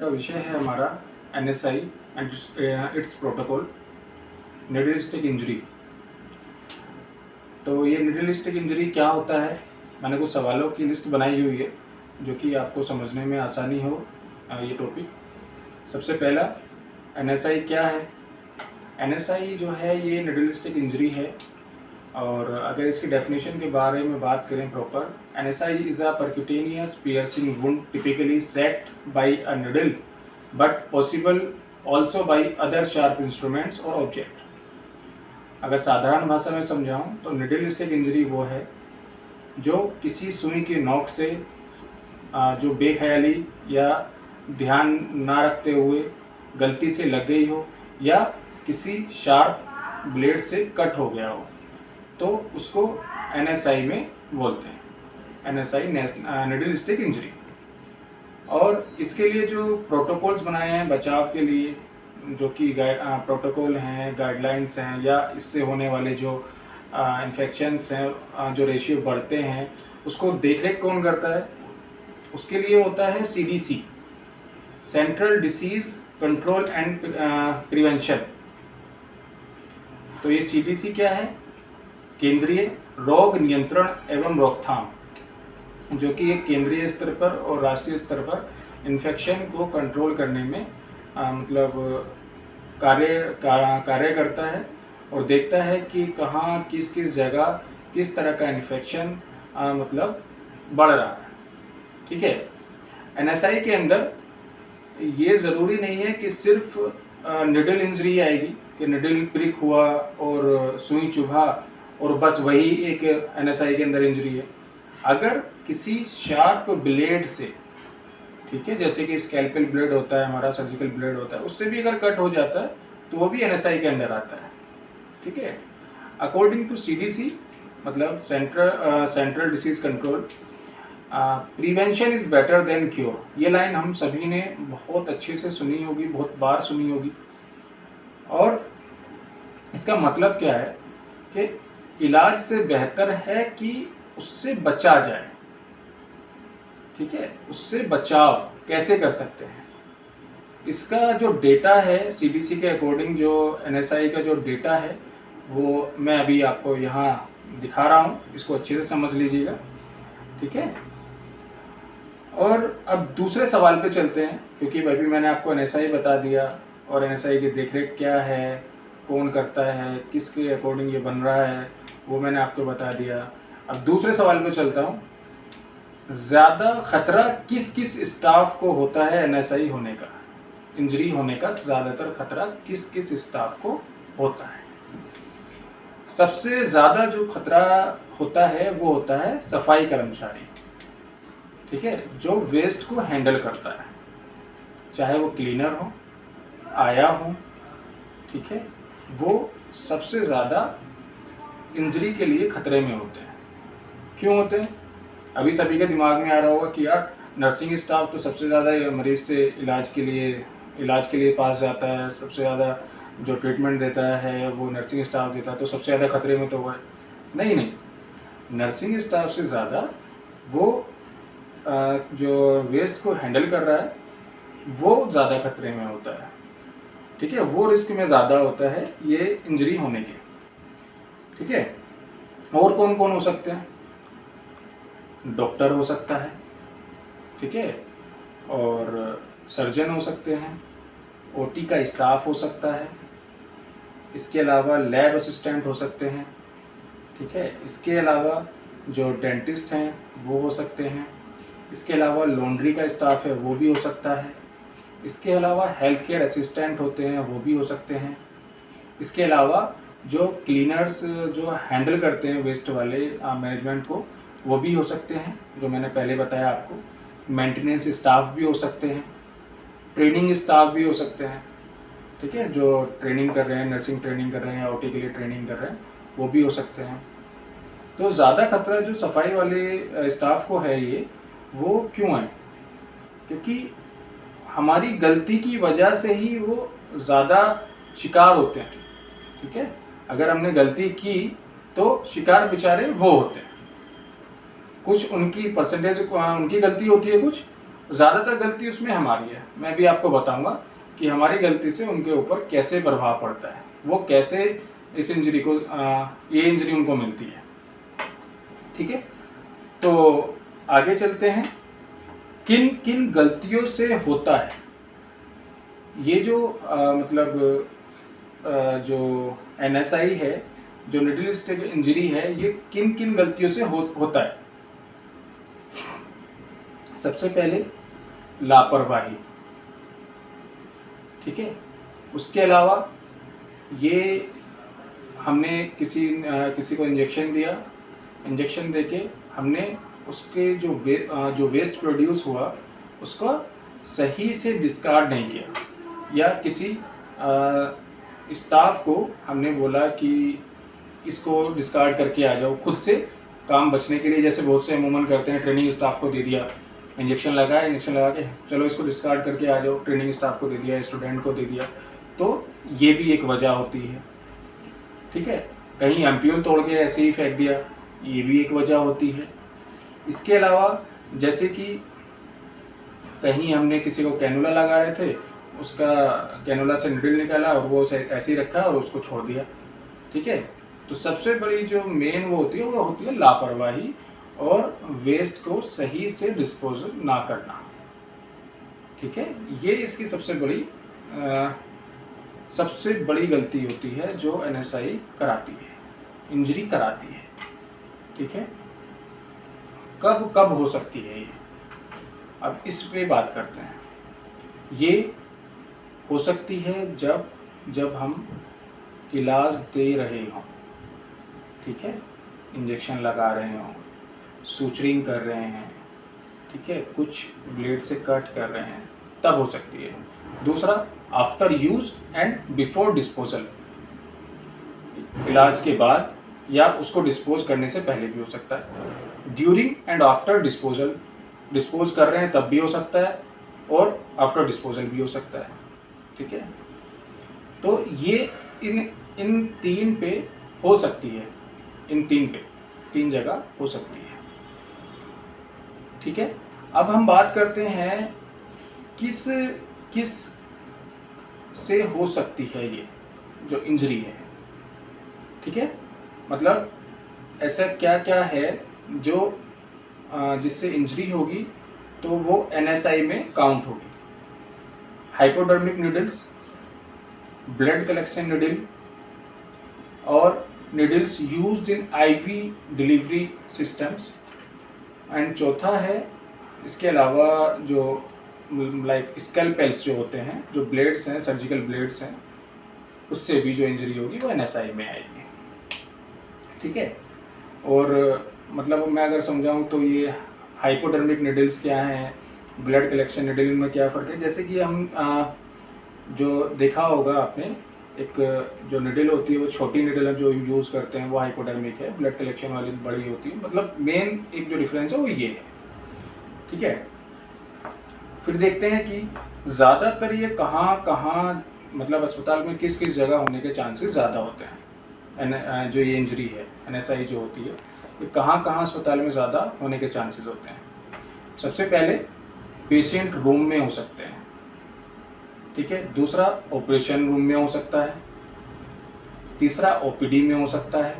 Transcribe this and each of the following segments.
का विषय है हमारा NSI and its protocol needlestick injury. तो ये निडलिस्टिक इंजरी क्या होता है, मैंने कुछ सवालों की लिस्ट बनाई हुई है जो कि आपको समझने में आसानी हो ये टॉपिक। सबसे पहला NSI क्या है। NSI जो है ये निडलिस्टिक इंजरी है, और अगर इसकी डेफिनेशन के बारे में बात करें proper, NSI is a percutaneous piercing wound typically set by a needle but possible also by other sharp instruments or object. अगर साधारण भाषा में समझाऊं तो निडलिस्टिक इंजरी वो है जो किसी सुई की नोक से जो बेख्याली या ध्यान ना रखते हुए गलती से लग गई हो या किसी शार्प ब्लेड से कट हो गया हो, तो उसको NSI में बोलते हैं, NSI निडलिस्टिक इंजरी। और इसके लिए जो प्रोटोकॉल्स बनाए हैं बचाव के लिए, जो कि प्रोटोकॉल हैं, गाइडलाइंस हैं, या इससे होने वाले जो इन्फेक्शंस हैं, जो रेशियो बढ़ते हैं, उसको देखरेख कौन करता है, उसके लिए होता है CDC, central disease control and prevention. तो ये CDC क्या है? केंद्रीय रोग नियंत्रण एवं रोकथाम, जो कि एक केंद्रीय स्तर पर और राष्ट्रीय स्तर पर इन्फेक्शन को कंट्रोल करने में मतलब कार्य करता है और देखता है कि कहाँ किस किस जगह किस तरह का इन्फेक्शन मतलब बढ़ रहा है। ठीक है। NSI के अंदर ये ज़रूरी नहीं है कि सिर्फ निडल इंजरी आएगी कि निडल प्रिक हुआ और सुई चुभा और बस वही एक NSI के अंदर इंजरी है। अगर किसी शार्प ब्लेड से, ठीक है, जैसे कि स्कैल्पेल ब्लेड होता है, हमारा सर्जिकल ब्लेड होता है, उससे भी अगर कट हो जाता है तो वो भी NSI के अंदर आता है। ठीक है। अकॉर्डिंग टू CDC मतलब central disease control, prevention is better than cure. ये लाइन हम सभी ने बहुत अच्छे से सुनी होगी, बहुत बार सुनी होगी। और इसका मतलब क्या है कि इलाज से बेहतर है कि उससे बचा जाए। ठीक है। उससे बचाव कैसे कर सकते हैं, इसका जो डेटा है CDC के अकॉर्डिंग, जो NSI का जो डेटा है वो मैं अभी आपको यहाँ दिखा रहा हूँ, इसको अच्छे से समझ लीजिएगा। ठीक है। और अब दूसरे सवाल पे चलते हैं, क्योंकि अभी मैंने आपको NSI बता दिया और NSI की देखरेख क्या है, कौन करता है, किसके अकॉर्डिंग ये बन रहा है, वो मैंने आपको बता दिया। अब दूसरे सवाल पे चलता हूँ। ज़्यादा खतरा किस किस स्टाफ को होता है NSI होने का, इंजरी होने का ज़्यादातर खतरा किस किस स्टाफ को होता है? सबसे ज़्यादा जो खतरा होता है वो होता है सफाई कर्मचारी। ठीक है। जो वेस्ट को हैंडल करता है, चाहे वो क्लीनर हो, आया हो, ठीक है, वो सबसे ज़्यादा इंजरी के लिए खतरे में होते हैं। क्यों होते हैं? अभी सभी के दिमाग में आ रहा होगा कि यार नर्सिंग स्टाफ तो सबसे ज़्यादा मरीज़ से इलाज के लिए पास जाता है, सबसे ज़्यादा जो ट्रीटमेंट देता है वो नर्सिंग स्टाफ देता है, तो सबसे ज़्यादा खतरे में तो वो है। नहीं, नर्सिंग स्टाफ से ज़्यादा वो जो वेस्ट को हैंडल कर रहा है वो ज़्यादा खतरे में होता है। ठीक है। वो रिस्क में ज़्यादा होता है ये इंजरी होने के। ठीक है। और कौन कौन हो सकते हैं? डॉक्टर हो सकता है, ठीक है, और सर्जन हो सकते हैं, OT का स्टाफ हो सकता है, इसके अलावा लैब असिस्टेंट हो सकते हैं, ठीक है, इसके अलावा जो डेंटिस्ट हैं वो हो सकते हैं, इसके अलावा लॉन्ड्री का स्टाफ है वो भी हो सकता है, इसके अलावा हेल्थ केयर असिस्टेंट होते हैं वो भी हो सकते हैं, इसके अलावा जो क्लीनर्स जो हैंडल करते हैं वेस्ट वाले मैनेजमेंट को वो भी हो सकते हैं, जो मैंने पहले बताया आपको। मेंटेनेंस स्टाफ भी हो सकते हैं, ट्रेनिंग स्टाफ भी हो सकते हैं, ठीक है, जो ट्रेनिंग कर रहे हैं, नर्सिंग ट्रेनिंग कर रहे हैं या OT के लिए ट्रेनिंग कर रहे हैं वो भी हो सकते हैं। तो ज़्यादा खतरा जो सफाई वाले स्टाफ को है ये वो क्यों है? क्योंकि हमारी गलती की वजह से ही वो ज़्यादा शिकार होते हैं। ठीक है। अगर हमने गलती की तो शिकार बेचारे वो होते हैं। कुछ उनकी परसेंटेज उनकी गलती होती है, कुछ ज़्यादातर गलती उसमें हमारी है। मैं भी आपको बताऊंगा कि हमारी गलती से उनके ऊपर कैसे प्रभाव पड़ता है, वो कैसे इस इंजरी को ये इंजरी उनको मिलती है। ठीक है, तो आगे चलते हैं। किन किन गलतियों से होता है ये जो जो NSI है, जो निडल स्टिक इंजरी है, ये किन किन गलतियों से होता है। सबसे पहले लापरवाही, ठीक है। उसके अलावा ये हमने किसी को इंजेक्शन दिया, इंजेक्शन देके हमने उसके जो वेस्ट प्रोड्यूस हुआ उसको सही से डिस्कार्ड नहीं किया, या किसी स्टाफ को हमने बोला कि इसको डिस्कार्ड करके आ जाओ खुद से काम बचने के लिए, जैसे बहुत से अमूमन करते हैं, ट्रेनिंग स्टाफ को दे दिया, इंजेक्शन लगा के चलो इसको डिस्कार्ड करके आ जाओ, ट्रेनिंग स्टाफ को दे दिया, स्टूडेंट को दे दिया, तो ये भी एक वजह होती है। ठीक है, कहीं एम्प्यूल तोड़ के ऐसे ही फेंक दिया, ये भी एक वजह होती है। इसके अलावा जैसे कि कहीं हमने किसी को कैनुला लगा रहे थे, उसका कैनुला से निडल निकाला और वो ऐसे ही रखा और उसको छोड़ दिया। ठीक है, तो सबसे बड़ी जो मेन वो होती है लापरवाही और वेस्ट को सही से डिस्पोजल ना करना। ठीक है, ये इसकी सबसे बड़ी गलती होती है जो NSI कराती है, इंजरी कराती है। ठीक है, कब कब हो सकती है ये, अब इस पे बात करते हैं। ये हो सकती है जब हम इलाज दे रहे हों, ठीक है, इंजेक्शन लगा रहे हों, सूचरिंग कर रहे हैं, ठीक है, कुछ ब्लेड से कट कर रहे हैं, तब हो सकती है। दूसरा, after use and before disposal, इलाज के बाद या उसको डिस्पोज करने से पहले भी हो सकता है। During and after disposal, dispose कर रहे हैं तब भी हो सकता है और आफ्टर डिस्पोजल भी हो सकता है। ठीक है, तो ये इन तीन पे हो सकती है, तीन जगह हो सकती है। ठीक है, अब हम बात करते हैं किस से हो सकती है ये जो इंजरी है। ठीक है, मतलब ऐसा क्या क्या है जो जिससे इंजरी होगी तो वो NSI में काउंट होगी। Hypodermic needles, blood collection needle और needles used in IV delivery systems. And चौथा है इसके अलावा जो लाइक स्कैल्पेल्स जो होते हैं, जो ब्लेड्स हैं, सर्जिकल ब्लेड्स हैं, उससे भी जो इंजरी होगी वो NSI में आएगी। ठीक है, और मतलब मैं अगर समझाऊँ तो ये हाइपोडर्मिक निडल्स क्या हैं, ब्लड कलेक्शन निडल में क्या फ़र्क है। जैसे कि हम जो देखा होगा आपने, एक जो निडल होती है वो छोटी निडल है जो यूज़ करते हैं, वो हाइपोडर्मिक है, ब्लड कलेक्शन वाली बड़ी होती है। मतलब मेन एक जो डिफरेंस है वो ये है। ठीक है, फिर देखते हैं कि ज़्यादातर ये कहाँ मतलब अस्पताल में किस जगह होने के चांसेस ज़्यादा होते हैं। जो ये इंजरी है NSI जो होती है, ये कहाँ अस्पताल में ज़्यादा होने के चांसेस होते हैं। सबसे पहले पेशेंट रूम में हो सकते हैं। ठीक है, दूसरा ऑपरेशन रूम में हो सकता है, तीसरा OPD में हो सकता है,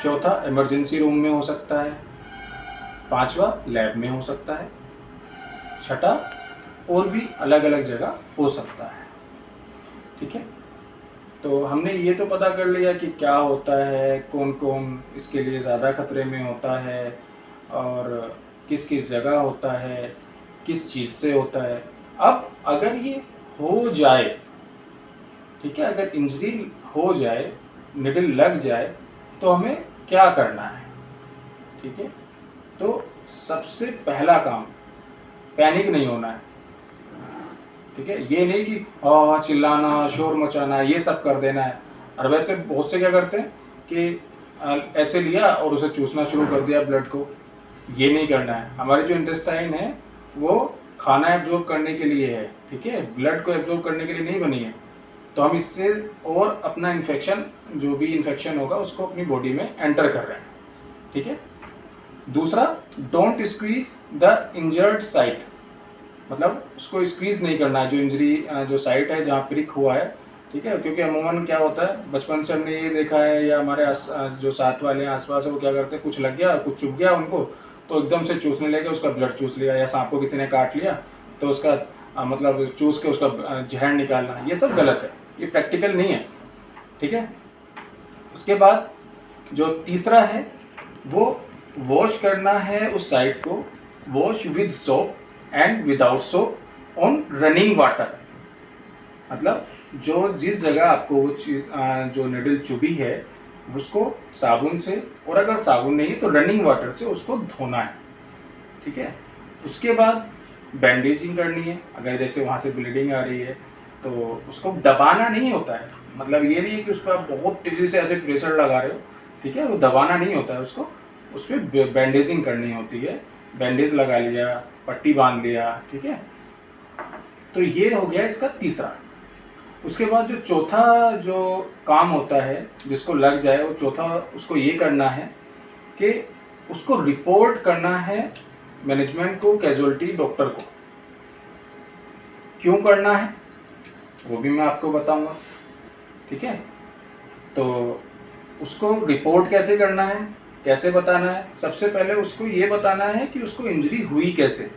चौथा इमरजेंसी रूम में हो सकता है, पांचवा लैब में हो सकता है, छठा और भी अलग अलग जगह हो सकता है। ठीक है, तो हमने ये तो पता कर लिया कि क्या होता है, कौन कौन इसके लिए ज़्यादा खतरे में होता है और किस जगह होता है, किस चीज़ से होता है। अब अगर ये हो जाए, ठीक है, अगर इंजरी हो जाए, निडल लग जाए, तो हमें क्या करना है। ठीक है, तो सबसे पहला काम, पैनिक नहीं होना है। ठीक है, ये नहीं कि चिल्लाना, शोर मचाना, ये सब कर देना है। और वैसे बहुत से क्या करते हैं कि ऐसे लिया और उसे चूसना शुरू कर दिया ब्लड को, ये नहीं करना है। हमारी जो इंटेस्टाइन है वो खाना एब्जॉर्ब करने के लिए है। ठीक है, ब्लड को एब्जॉर्ब करने के लिए नहीं बनी है। तो हम इससे और अपना इन्फेक्शन, जो भी इन्फेक्शन होगा उसको अपनी बॉडी में एंटर कर रहे हैं। ठीक है, दूसरा, don't squeeze the injured site. मतलब उसको स्क्वीज़ नहीं करना है, जो इंजरी जो साइट है जहाँ प्रिक हुआ है, ठीक है। क्योंकि अमूमन क्या होता है, बचपन से हमने ये देखा है, या हमारे जो साथ वाले हैं आसपास है, वो क्या करते हैं, कुछ लग गया, कुछ चुभ गया उनको, तो एकदम से चूसने लगे, उसका ब्लड चूस लिया, या सांप को किसी ने काट लिया तो उसका मतलब चूस के उसका जहर निकालना, ये सब गलत है, ये प्रैक्टिकल नहीं है, ठीक है। उसके बाद जो तीसरा है वो वॉश करना है उस साइड को, wash with soap and without soap on running water. मतलब जो जिस जगह आपको वो चीज़ जो निडल चुभी है उसको साबुन से, और अगर साबुन नहीं है तो रनिंग वाटर से उसको धोना है, ठीक है। उसके बाद बैंडेजिंग करनी है। अगर जैसे वहाँ से ब्लीडिंग आ रही है तो उसको दबाना नहीं होता है, मतलब ये नहीं है कि उस पर आप बहुत तेज़ी से ऐसे प्रेशर लगा रहे हो, ठीक है, वो दबाना नहीं होता है, उसको उस पर बैंडेजिंग करनी होती है। बैंडेज लगा लिया, पट्टी बांध लिया, ठीक है। तो ये हो गया इसका तीसरा। उसके बाद जो चौथा जो काम होता है जिसको लग जाए, वो चौथा उसको ये करना है कि उसको रिपोर्ट करना है मैनेजमेंट को, कैजुअल्टी डॉक्टर को। क्यों करना है वो भी मैं आपको बताऊंगा, ठीक है। तो उसको रिपोर्ट कैसे करना है, कैसे बताना है, सबसे पहले उसको ये बताना है कि उसको इंजरी हुई कैसे,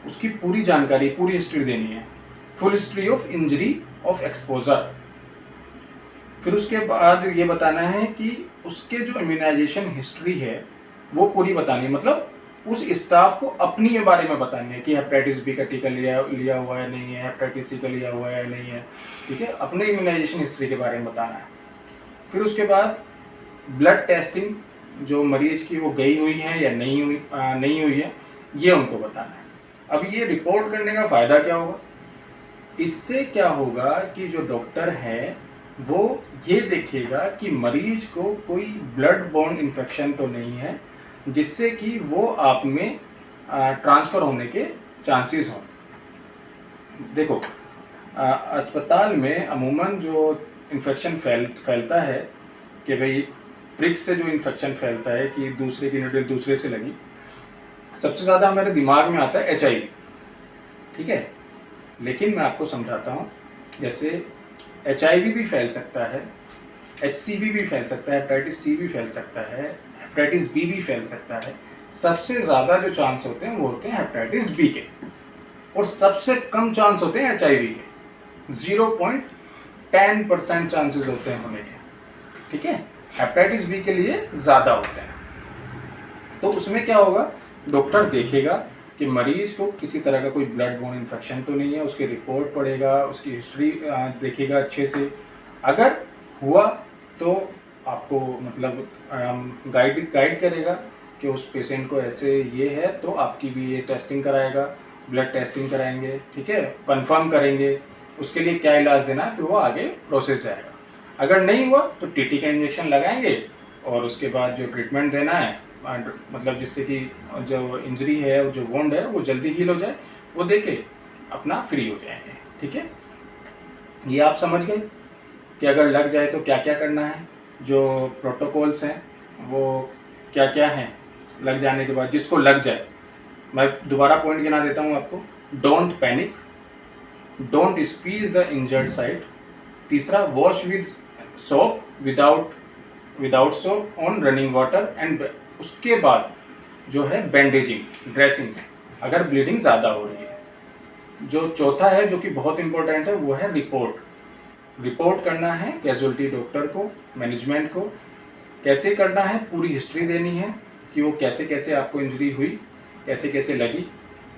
उसकी पूरी जानकारी, पूरी हिस्ट्री देनी है, full history of injury of exposure. फिर उसके बाद ये बताना है कि उसके जो इम्यूनाइजेशन हिस्ट्री है वो पूरी बतानी है, मतलब उस स्टाफ को अपनी बारे में बतानी है कि हेपेटाइटिस बी का टीका लिया हुआ है नहीं है, हेपेटाइटिस सी का लिया हुआ है नहीं है, ठीक है, अपने इम्यूनाइजेशन हिस्ट्री के बारे में बताना है। फिर उसके बाद ब्लड टेस्टिंग जो मरीज की वो गई हुई है या नहीं हुई है, ये उनको बताना है। अब ये रिपोर्ट करने का फ़ायदा क्या होगा, इससे क्या होगा कि जो डॉक्टर है वो ये देखेगा कि मरीज को कोई ब्लड बॉर्न इन्फेक्शन तो नहीं है जिससे कि वो आप में ट्रांसफ़र होने के चांसेस हों। देखो अस्पताल में अमूमन जो इन्फेक्शन फैलता है कि भाई प्रिक से जो इन्फेक्शन फैलता है कि दूसरे की निडल दूसरे से लगी, सबसे ज़्यादा हमारे दिमाग में आता है HIV, ठीक है। लेकिन मैं आपको समझाता हूँ, जैसे HIV भी फैल सकता है, HCV भी फैल सकता है, हेपेटाइटिस C भी फैल सकता है, हेपेटाइटिस B भी फैल सकता है। सबसे ज़्यादा जो चांस होते हैं वो होते हैं हेपेटाइटिस B के, और सबसे कम चांस होते हैं HIV के, 0.10% चांसेस होते हैं होने के, ठीक है। हेपेटाइटिस B के लिए ज़्यादा होते हैं। तो उसमें क्या होगा, डॉक्टर देखेगा कि मरीज को किसी तरह का कोई ब्लड बोर्न इन्फेक्शन तो नहीं है, उसकी रिपोर्ट पढ़ेगा, उसकी हिस्ट्री देखेगा अच्छे से। अगर हुआ तो आपको मतलब गाइड करेगा कि उस पेशेंट को ऐसे ये है तो आपकी भी ये टेस्टिंग कराएगा, ब्लड टेस्टिंग कराएंगे, ठीक है, कंफर्म करेंगे उसके लिए क्या इलाज देना है, फिर वो आगे प्रोसेस जाएगा। अगर नहीं हुआ तो TT का इंजेक्शन लगाएंगे और उसके बाद जो ट्रीटमेंट देना है, मतलब जिससे कि जो इंजरी है, जो वोंड है वो जल्दी हील हो जाए, वो देके अपना फ्री हो जाएंगे, ठीक है। ये आप समझ गए कि अगर लग जाए तो क्या क्या करना है, जो प्रोटोकॉल्स हैं वो क्या क्या हैं लग जाने के बाद, जिसको लग जाए। मैं दोबारा पॉइंट गिना देता हूँ आपको। Don't panic, don't squeeze the injured side. तीसरा, wash with soap without soap on running water. And उसके बाद जो है बैंडेजिंग, ड्रेसिंग, अगर ब्लीडिंग ज़्यादा हो रही है। जो चौथा है जो कि बहुत इंपॉर्टेंट है वो है रिपोर्ट करना है कैजुअल्टी डॉक्टर को, मैनेजमेंट को। कैसे करना है, पूरी हिस्ट्री देनी है कि वो कैसे कैसे आपको इंजरी हुई, कैसे कैसे लगी,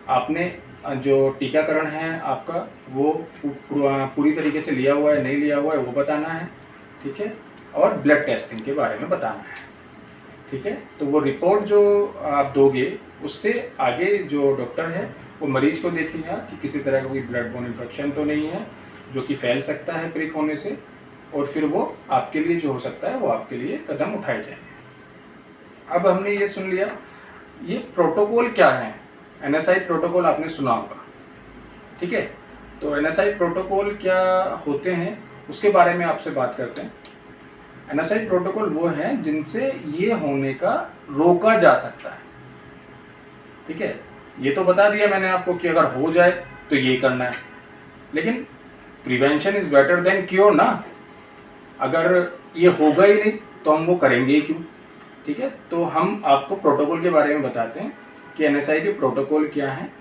आपने जो टीकाकरण है आपका वो पूरी तरीके से लिया हुआ है नहीं लिया हुआ है वो बताना है, ठीक है, और ब्लड टेस्टिंग के बारे में बताना है, ठीक है। तो वो रिपोर्ट जो आप दोगे उससे आगे जो डॉक्टर है वो मरीज को देखेगा कि किसी तरह का कोई ब्लड बोर्न इन्फेक्शन तो नहीं है जो कि फैल सकता है प्रिक होने से, और फिर वो आपके लिए जो हो सकता है वो आपके लिए कदम उठाए जाएंगे। अब हमने ये सुन लिया ये प्रोटोकॉल क्या है। NSI प्रोटोकॉल आपने सुना होगा, ठीक है। तो NSI प्रोटोकॉल क्या होते हैं उसके बारे में आपसे बात करते हैं। NSI प्रोटोकॉल वो है जिनसे ये होने का रोका जा सकता है, ठीक है। ये तो बता दिया मैंने आपको कि अगर हो जाए तो ये करना है, लेकिन prevention is better than cure ना। अगर ये होगा ही नहीं तो हम वो करेंगे ही क्यों। ठीक है, तो हम आपको प्रोटोकॉल के बारे में बताते हैं कि एनएसआई के प्रोटोकॉल क्या हैं।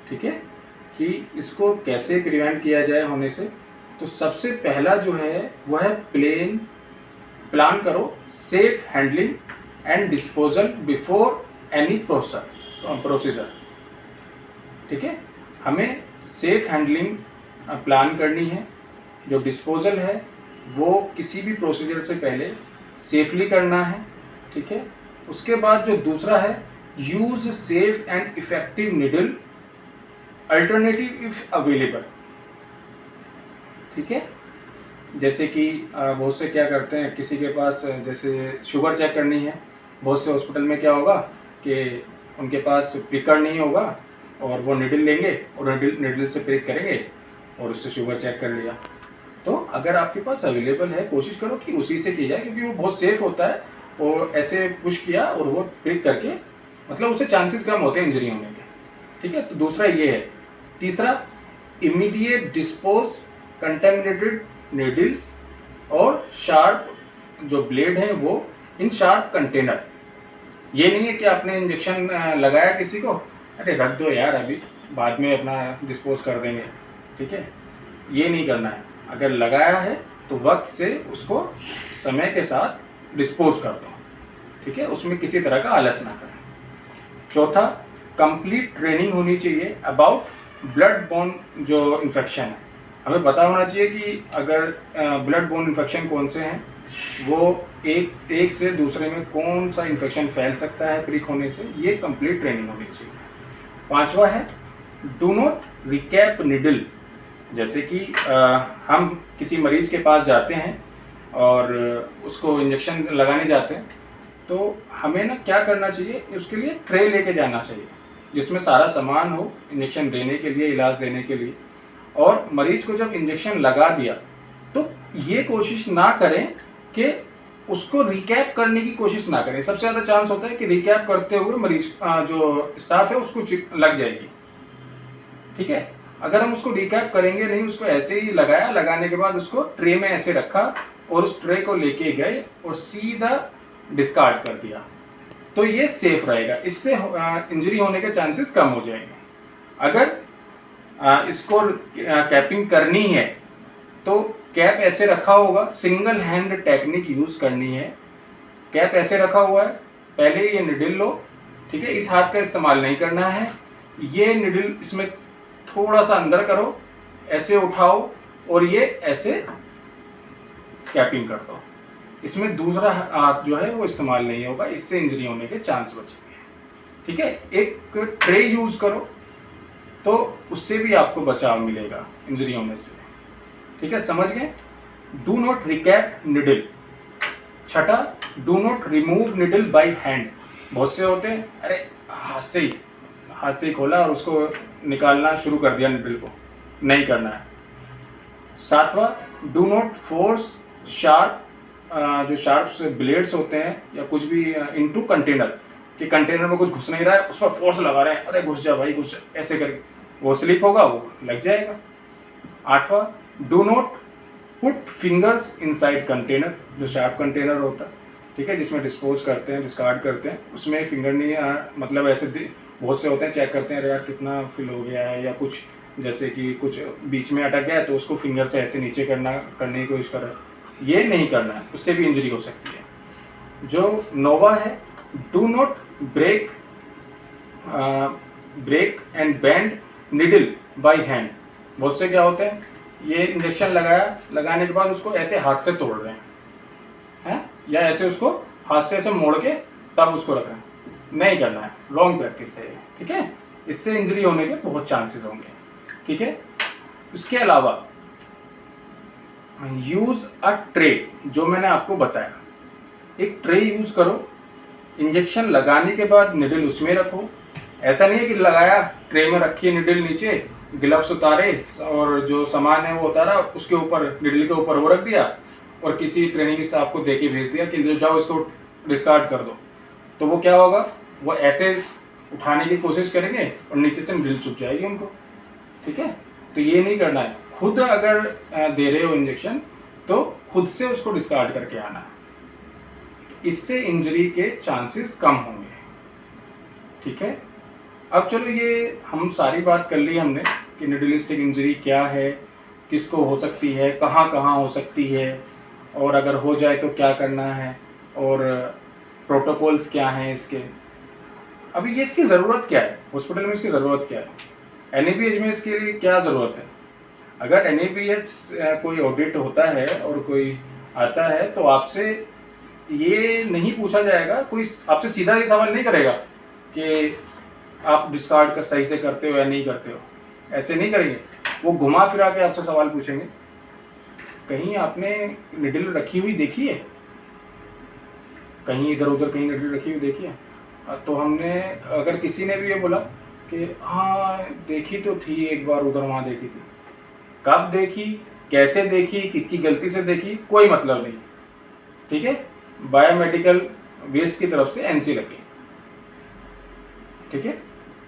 ठीक है, कि इसको कैसे प्रिवेंट किया जाए होने से। तो सबसे पहला जो है वो है प्लान करो safe handling and disposal before any procedure. ठीक है, हमें सेफ हैंडलिंग प्लान करनी है। जो डिस्पोजल है वो किसी भी प्रोसीजर से पहले सेफली करना है। ठीक है, उसके बाद जो दूसरा है, use safe and effective needle alternative if available. ठीक है, जैसे कि बहुत से क्या करते हैं, किसी के पास जैसे शुगर चेक करनी है, बहुत से हॉस्पिटल में क्या होगा कि उनके पास प्रिकर नहीं होगा और वो निडल लेंगे और निडल से प्रिक करेंगे और उससे शुगर चेक कर लिया। तो अगर आपके पास अवेलेबल है, कोशिश करो कि उसी से की जाए, क्योंकि वो बहुत सेफ होता है। और ऐसे पुश किया और वो प्रिक करके, मतलब उससे चांसेस कम होते हैं इंजरी होने के। ठीक है, तो दूसरा ये है। तीसरा, इमीडिएट डिस्पोज कंटेमिनेटेड नीडल्स और शार्प जो ब्लेड है वो इन शार्प कंटेनर। ये नहीं है कि आपने इंजेक्शन लगाया किसी को, अरे रख दो यार, अभी बाद में अपना डिस्पोज कर देंगे। ठीक है, ये नहीं करना है। अगर लगाया है तो वक्त से उसको समय के साथ डिस्पोज कर दो। ठीक है, उसमें किसी तरह का आलस ना करें। चौथा, कंप्लीट ट्रेनिंग होनी चाहिए अबाउट ब्लड बोर्न जो इन्फेक्शन है। हमें पता होना चाहिए कि अगर ब्लड बोर्न इन्फेक्शन कौन से हैं, वो एक से दूसरे में कौन सा इन्फेक्शन फैल सकता है प्रिक होने से, ये कंप्लीट ट्रेनिंग होनी चाहिए। पांचवा है, डू नॉट रिकैप निडल। जैसे कि हम किसी मरीज के पास जाते हैं और उसको इंजेक्शन लगाने जाते हैं, तो हमें ना क्या करना चाहिए, उसके लिए ट्रे लेके जाना चाहिए जिसमें सारा सामान हो इंजेक्शन देने के लिए, इलाज देने के लिए। और मरीज को जब इंजेक्शन लगा दिया तो ये कोशिश ना करें कि उसको रिकैप करने की कोशिश ना करें। सबसे ज़्यादा चांस होता है कि रिकैप करते हुए मरीज जो स्टाफ है उसको लग जाएगी। ठीक है, अगर हम उसको रिकैप करेंगे नहीं, उसको ऐसे ही लगाया, लगाने के बाद उसको ट्रे में ऐसे रखा और उस ट्रे को लेके गए और सीधा डिस्कार्ड कर दिया, तो ये सेफ रहेगा। इससे इंजरी होने के चांसेस कम हो जाएंगे। अगर इसको कैपिंग करनी है तो कैप ऐसे रखा होगा, सिंगल हैंड टेक्निक यूज़ करनी है। कैप ऐसे रखा हुआ है, पहले ये निडल लो। ठीक है, इस हाथ का इस्तेमाल नहीं करना है। ये निडल इसमें थोड़ा सा अंदर करो, ऐसे उठाओ और ये ऐसे कैपिंग कर दो। इसमें दूसरा हाथ जो है वो इस्तेमाल नहीं होगा, इससे इंजरी होने के चांस बचेंगे। ठीक है, एक ट्रे यूज़ करो तो उससे भी आपको बचाव मिलेगा इंजरी होने से। ठीक है, समझ गए। Do not recap needle. छठा, do not remove needle by hand. बहुत से होते हैं, अरे हाथ से ही खोला और उसको निकालना शुरू कर दिया निडल को, नहीं करना है। सातवां, डू नॉट फोर्स शार्प जो शार्प ब्लेड्स होते हैं या कुछ भी इनटू कंटेनर, कि कंटेनर में कुछ घुस नहीं रहा है, उस पर फोर्स लगा रहे हैं, अरे घुस जा भाई घुस, ऐसे करके वो स्लिप होगा, वो लग जाएगा। आठवां, do not put fingers inside container. जो शार्प कंटेनर होता है, ठीक है, जिसमें डिस्पोज करते हैं, डिस्कार्ड करते हैं, उसमें फिंगर नहीं मतलब ऐसे बहुत से होते हैं, चेक करते हैं अरे यार कितना फिल हो गया है, या कुछ जैसे कि कुछ बीच में अटक गया है तो उसको फिंगर से ऐसे नीचे करने की कोशिश कर रहा है। ये नहीं करना है, उससे भी इंजरी हो सकती है। जो नौवा है, do not break and bend needle by hand. बहुत से क्या होते हैं, ये इंजेक्शन लगाने के बाद उसको ऐसे हाथ से तोड़ रहे हैं, या ऐसे उसको हाथ से ऐसे मोड़ के तब उसको रख रहे हैं। नहीं करना है, रॉन्ग प्रैक्टिस है। ठीक है, इससे इंजरी होने के बहुत चांसेस होंगे। ठीक है, इसके अलावा यूज अ ट्रे, जो मैंने आपको बताया, एक ट्रे यूज करो। इंजेक्शन लगाने के बाद निडल उसमें रखो। ऐसा नहीं है कि लगाया, ट्रे में रखिए निडल नीचे, ग्लव्स उतारे और जो सामान है वो उतारा, उसके ऊपर निडल के ऊपर वो रख दिया और किसी ट्रेनिंग स्टाफ को दे के भेज दिया कि जाओ इसको डिस्कार्ड कर दो। तो वो क्या होगा, वो ऐसे उठाने की कोशिश करेंगे और नीचे से नीडल चुभ जाएगी उनको, ठीक है। तो ये नहीं करना है। खुद अगर दे रहे हो इंजेक्शन तो खुद से उसको डिस्कार्ड करके आना है, इससे इंजरी के चांसेस कम होंगे, ठीक है। अब चलो ये हम सारी बात कर ली हमने कि निडलिस्टिक इंजरी क्या है, किसको हो सकती है, कहाँ कहाँ हो सकती है, और अगर हो जाए तो क्या करना है, और प्रोटोकॉल्स क्या हैं इसके। अभी ये इसकी ज़रूरत क्या है, हॉस्पिटल में इसकी ज़रूरत क्या है, NABH में इसके लिए क्या ज़रूरत है। अगर NABH कोई ऑडिट होता है और कोई आता है तो आपसे ये नहीं पूछा जाएगा, कोई आपसे सीधा ये सवाल नहीं करेगा कि आप डिस्कार्ड कर सही से करते हो या नहीं करते हो, ऐसे नहीं करेंगे। वो घुमा फिरा के आपसे सवाल पूछेंगे, कहीं आपने निडल रखी हुई देखी है, कहीं इधर उधर कहीं निडल रखी हुई देखी है। तो हमने, अगर किसी ने भी ये बोला कि हाँ देखी तो थी एक बार, उधर वहाँ देखी थी, कब देखी, कैसे देखी, किसकी गलती से देखी, कोई मतलब नहीं, ठीक है। बायोमेडिकल वेस्ट की तरफ से NC लगी, ठीक है।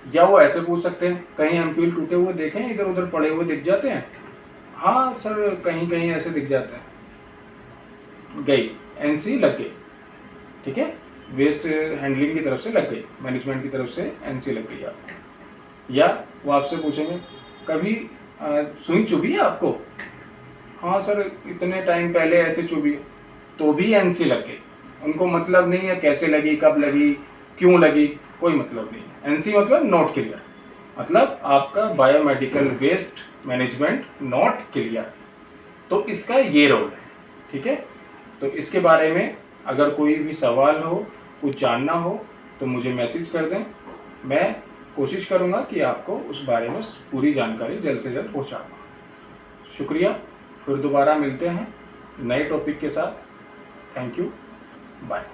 या वो ऐसे पूछ सकते हैं, कहीं एम्प्यूल टूटे हुए देखे हैं, इधर उधर पड़े हुए दिख जाते हैं, हाँ सर कहीं कहीं ऐसे दिख जाते हैं, गई NC लग गई, ठीक है। वेस्ट हैंडलिंग की तरफ से लग गई, मैनेजमेंट की तरफ से NC लग गई आपको। या वो आपसे पूछेंगे कभी सुई चुभी है आपको, हाँ सर इतने टाइम पहले ऐसे चुभी, तो भी NC लग गई। उनको मतलब नहीं है कैसे लगी, कब लगी, क्यों लगी, कोई मतलब नहीं है। NC मतलब नॉट क्लियर, मतलब आपका biomedical waste management not clear. तो इसका ये रोल है, ठीक है। तो इसके बारे में अगर कोई भी सवाल हो, कुछ जानना हो तो मुझे मैसेज कर दें, मैं कोशिश करूँगा कि आपको उस बारे में पूरी जानकारी जल्द से जल्द पहुँचा पाऊँ। शुक्रिया, फिर दोबारा मिलते हैं नए टॉपिक के साथ। Thank you, bye.